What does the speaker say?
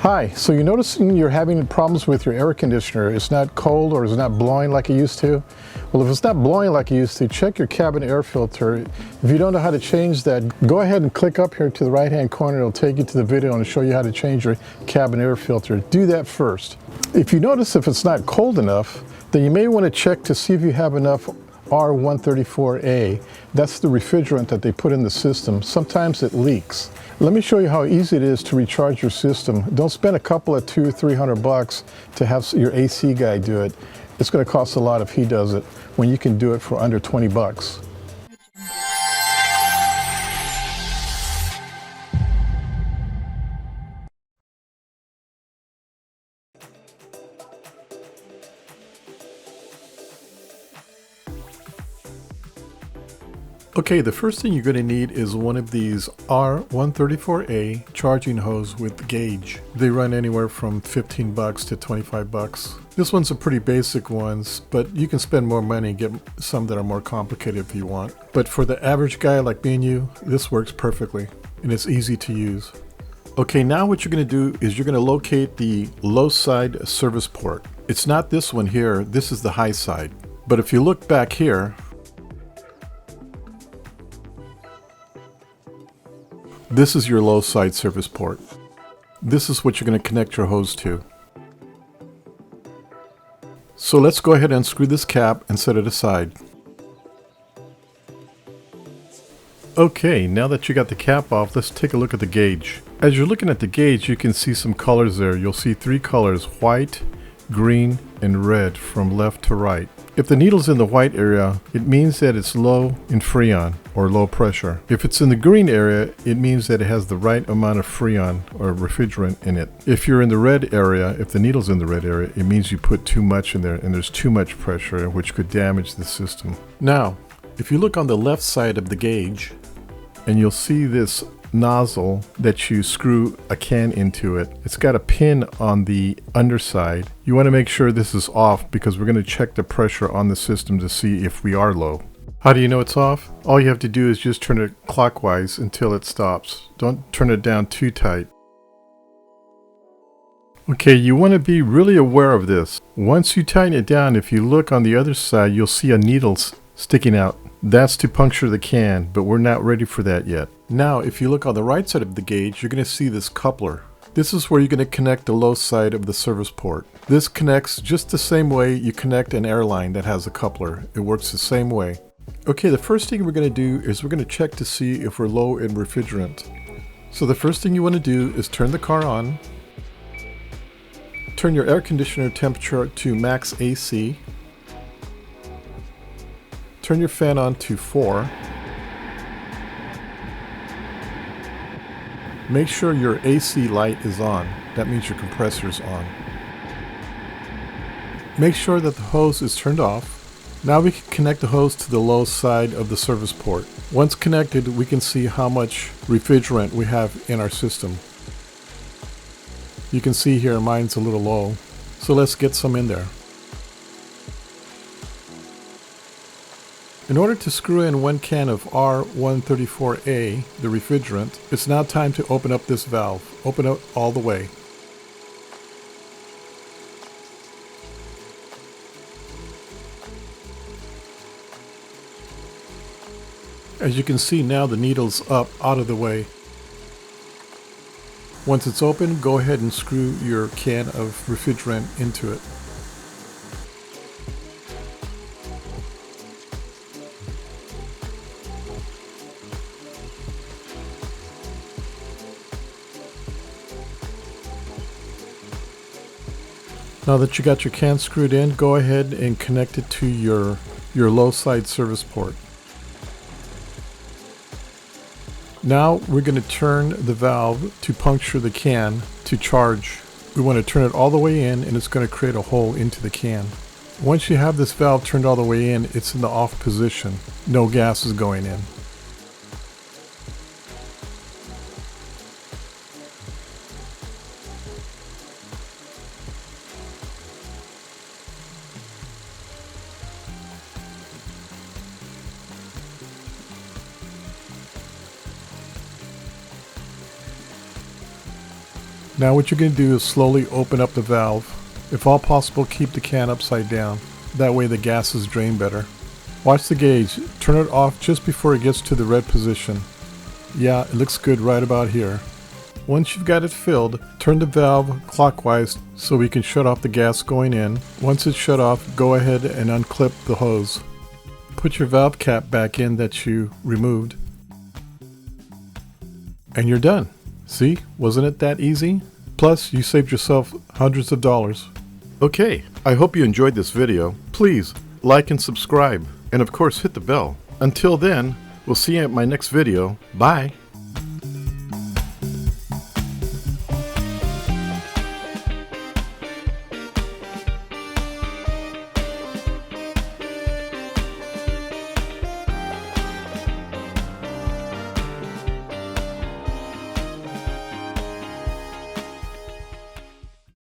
Hi, so you're noticing you're having problems with your air conditioner. It's not cold or it's not blowing like it used to. Well, if it's not blowing like it used to, check your cabin air filter. If you don't know how to change that, go ahead and click up here to the right hand corner. It'll take you to the video and show you how to change your cabin air filter. Do that first. If you notice if it's not cold enough, then you may want to check to see if you have enough R134A. That's the refrigerant that they put in the system. Sometimes it leaks. Let me show you how easy it is to recharge your system. Don't spend a couple of $200-300 to have your AC guy do it. It's going to cost a lot if he does it when you can do it for under 20 bucks. Okay, the first thing you're going to need is one of these R134A charging hose with gauge. They run anywhere from 15 bucks to 25 bucks. This one's a pretty basic ones, but you can spend more money and get some that are more complicated if you want. But for the average guy like me and you, this works perfectly and it's easy to use. Okay, now what you're going to do is you're going to locate the low side service port. It's not this one here, this is the high side. But if you look back here, this is your low side service port. This is what you're going to connect your hose to. So let's go ahead and unscrew this cap and set it aside. Okay, now that you got the cap off, let's take a look at the gauge. As you're looking at the gauge, you can see some colors there. You'll see three colors: white, green, and red from left to right. If the needle's in the white area, it means that it's low in freon or low pressure. If it's in the green area, it means that it has the right amount of freon or refrigerant in it. If you're in the red area, if the needle's in the red area, it means you put too much in there and there's too much pressure, which could damage the system. Now, if you look on the left side of the gauge, and you'll see this nozzle that you screw a can into it. It's got a pin on the underside. You want to make sure this is off because we're going to check the pressure on the system to see if we are low. How do you know it's off? All you have to do is just turn it clockwise until it stops. Don't turn it down too tight. Okay, you want to be really aware of this. Once you tighten it down, if you look on the other side, you'll see a needle sticking out. That's to puncture the can, but we're not ready for that yet. Now, if you look on the right side of the gauge, you're going to see this coupler. This is where you're going to connect the low side of the service port. This connects just the same way you connect an airline that has a coupler. It works the same way. Okay, the first thing we're going to do is we're going to check to see if we're low in refrigerant. So the first thing you want to do is turn the car on. Turn your air conditioner temperature to max AC. Turn your fan on to 4. Make sure your AC light is on. That means your compressor is on. Make sure that the hose is turned off. Now we can connect the hose to the low side of the service port. Once connected, we can see how much refrigerant we have in our system. You can see here mine's a little low, so let's get some in there. In order to screw in one can of R134A, the refrigerant, it's now time to open up this valve. Open it all the way. As you can see now, the needle's up out of the way. Once it's open, go ahead and screw your can of refrigerant into it. Now that you got your can screwed in, go ahead and connect it to your low side service port. Now we're going to turn the valve to puncture the can to charge. We want to turn it all the way in and it's going to create a hole into the can. Once you have this valve turned all the way in, it's in the off position. No gas is going in. Now what you're going to do is slowly open up the valve. If all possible, keep the can upside down. That way the gas is drained better. Watch the gauge. Turn it off just before it gets to the red position. Yeah, it looks good right about here. Once you've got it filled, turn the valve clockwise so we can shut off the gas going in. Once it's shut off, go ahead and unclip the hose. Put your valve cap back in that you removed. And you're done. See, wasn't it that easy? Plus, you saved yourself hundreds of dollars. Okay, I hope you enjoyed this video. Please like and subscribe, and of course hit the bell. Until then, we'll see you at my next video. Bye!